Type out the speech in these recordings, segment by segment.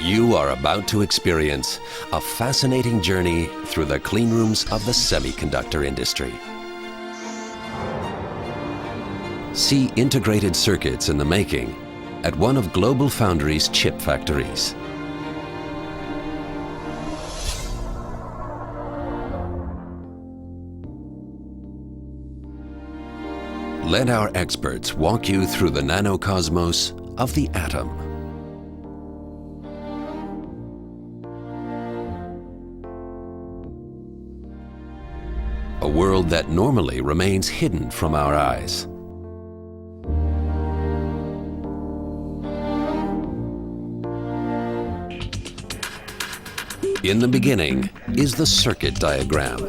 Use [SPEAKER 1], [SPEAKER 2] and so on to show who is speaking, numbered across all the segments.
[SPEAKER 1] You are about to experience a fascinating journey through the clean rooms of the semiconductor industry. See integrated circuits in the making at one of GlobalFoundries' chip factories. Let our experts walk you through the nanocosmos of the atom. A world that normally remains hidden from our eyes. In the beginning is the circuit diagram.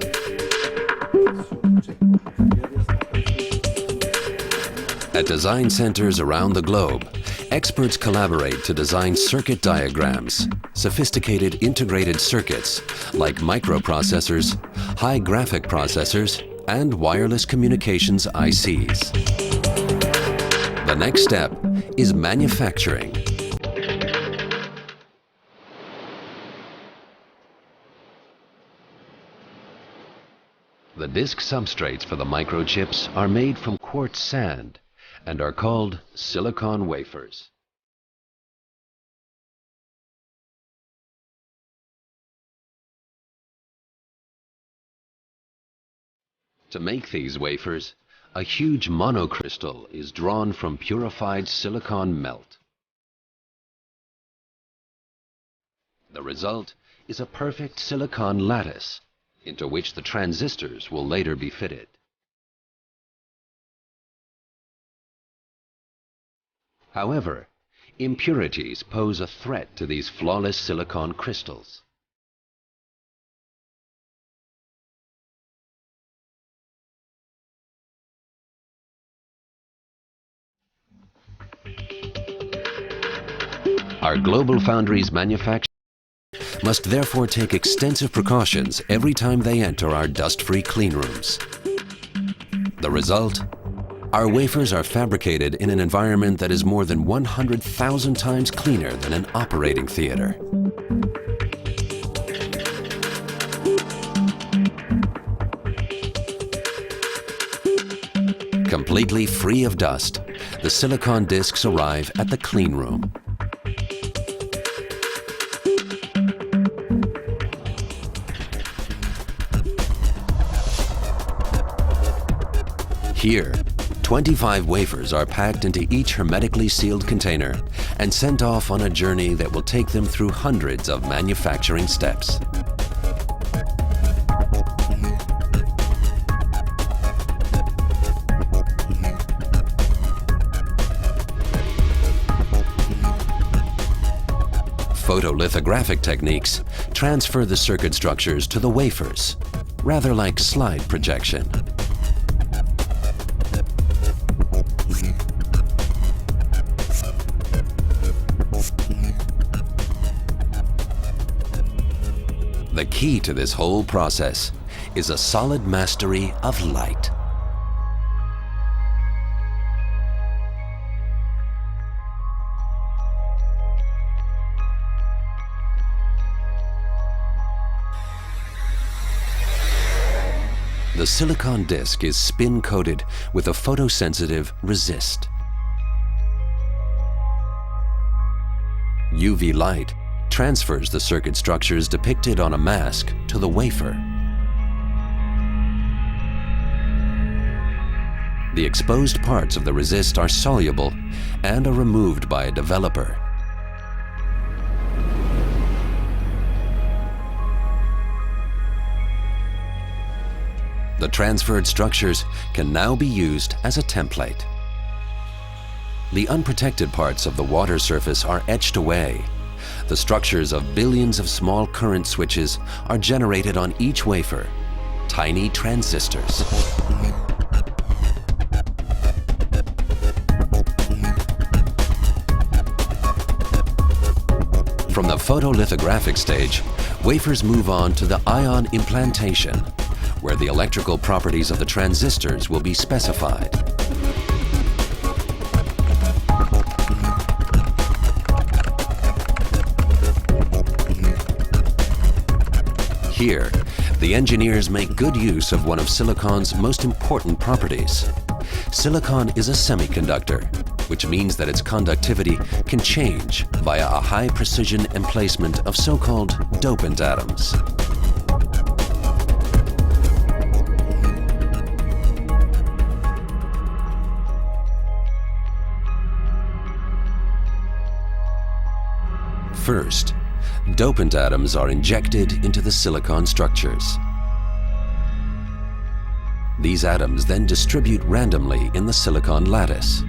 [SPEAKER 1] At design centers around the globe, experts collaborate to design circuit diagrams, sophisticated integrated circuits like microprocessors, high graphic processors, and wireless communications ICs. The next step is manufacturing. The disk substrates for the microchips are made from quartz sand and are called silicon wafers. To make these wafers, a huge monocrystal is drawn from purified silicon melt. The result is a perfect silicon lattice into which the transistors will later be fitted. However, impurities pose a threat to these flawless silicon crystals. Our GlobalFoundries manufacturers must therefore take extensive precautions every time they enter our dust-free clean rooms. The result? Our wafers are fabricated in an environment that is more than 100,000 times cleaner than an operating theater. Completely free of dust, the silicon discs arrive at the clean room. Here, 25 wafers are packed into each hermetically sealed container and sent off on a journey that will take them through hundreds of manufacturing steps. Photolithographic techniques transfer the circuit structures to the wafers, rather like slide projection. The key to this whole process is a solid mastery of light. The silicon disc is spin-coated with a photosensitive resist. UV light transfers the circuit structures depicted on a mask to the wafer. The exposed parts of the resist are soluble and are removed by a developer. The transferred structures can now be used as a template. The unprotected parts of the water surface are etched away. The structures of billions of small current switches are generated on each wafer, tiny transistors. From the photolithographic stage, wafers move on to the ion implantation, where the electrical properties of the transistors will be specified. Here, the engineers make good use of one of silicon's most important properties. Silicon is a semiconductor, which means that its conductivity can change via a high precision emplacement of so-called dopant atoms. First, dopant atoms are injected into the silicon structures. These atoms then distribute randomly in the silicon lattice.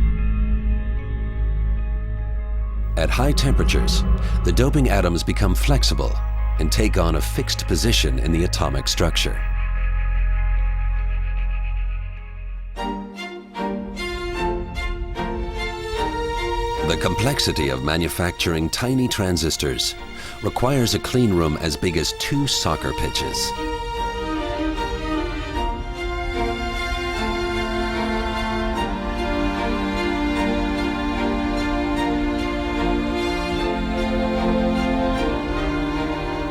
[SPEAKER 1] At high temperatures, the doping atoms become flexible and take on a fixed position in the atomic structure. The complexity of manufacturing tiny transistors requires a clean room as big as 2 soccer pitches.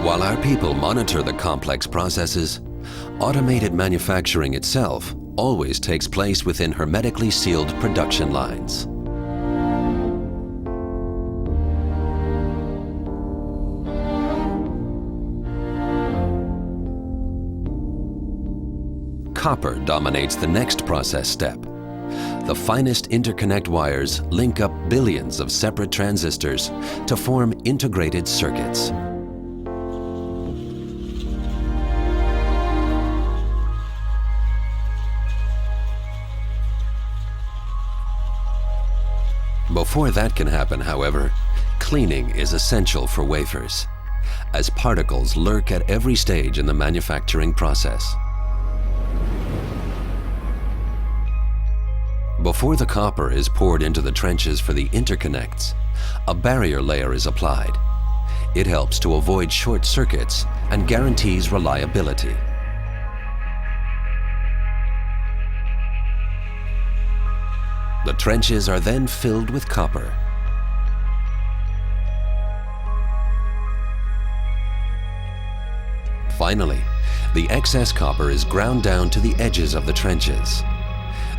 [SPEAKER 1] While our people monitor the complex processes, automated manufacturing itself always takes place within hermetically sealed production lines. Copper dominates the next process step. The finest interconnect wires link up billions of separate transistors to form integrated circuits. Before that can happen, however, cleaning is essential for wafers, as particles lurk at every stage in the manufacturing process. Before the copper is poured into the trenches for the interconnects, a barrier layer is applied. It helps to avoid short circuits and guarantees reliability. The trenches are then filled with copper. Finally, the excess copper is ground down to the edges of the trenches.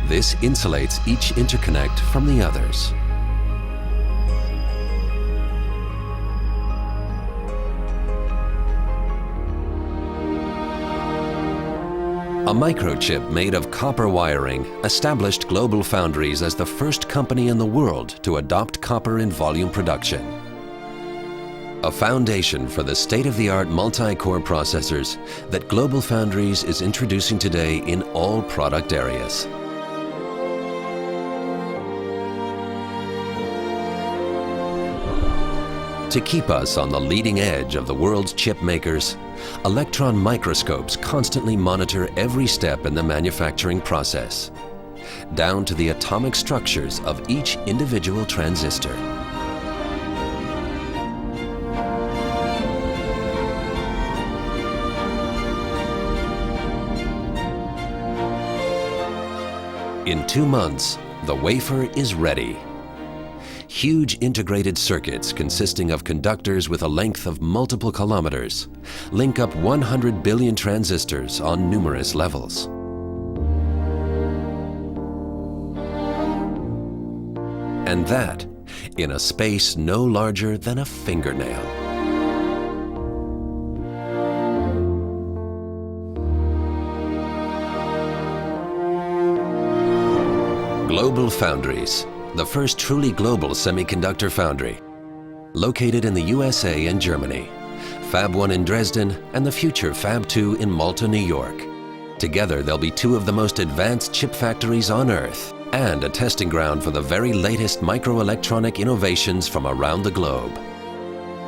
[SPEAKER 1] This insulates each interconnect from the others. A microchip made of copper wiring established GlobalFoundries as the first company in the world to adopt copper in volume production. A foundation for the state-of-the-art multi-core processors that GlobalFoundries is introducing today in all product areas. To keep us on the leading edge of the world's chip makers, electron microscopes constantly monitor every step in the manufacturing process, down to the atomic structures of each individual transistor. In 2 months, the wafer is ready. Huge integrated circuits consisting of conductors with a length of multiple kilometers link up 100 billion transistors on numerous levels. And that in a space no larger than a fingernail. GlobalFoundries, the first truly global semiconductor foundry, located in the USA and Germany, Fab 1 in Dresden and the future Fab 2 in Malta, New York. Together they'll be 2 of the most advanced chip factories on Earth and a testing ground for the very latest microelectronic innovations from around the globe.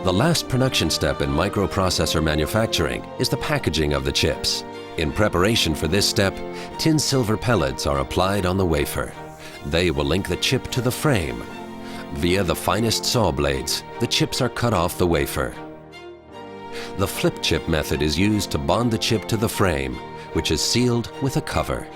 [SPEAKER 1] The last production step in microprocessor manufacturing is the packaging of the chips. In preparation for this step, tin silver pellets are applied on the wafer. They will link the chip to the frame. Via the finest saw blades, the chips are cut off the wafer. The flip chip method is used to bond the chip to the frame, which is sealed with a cover.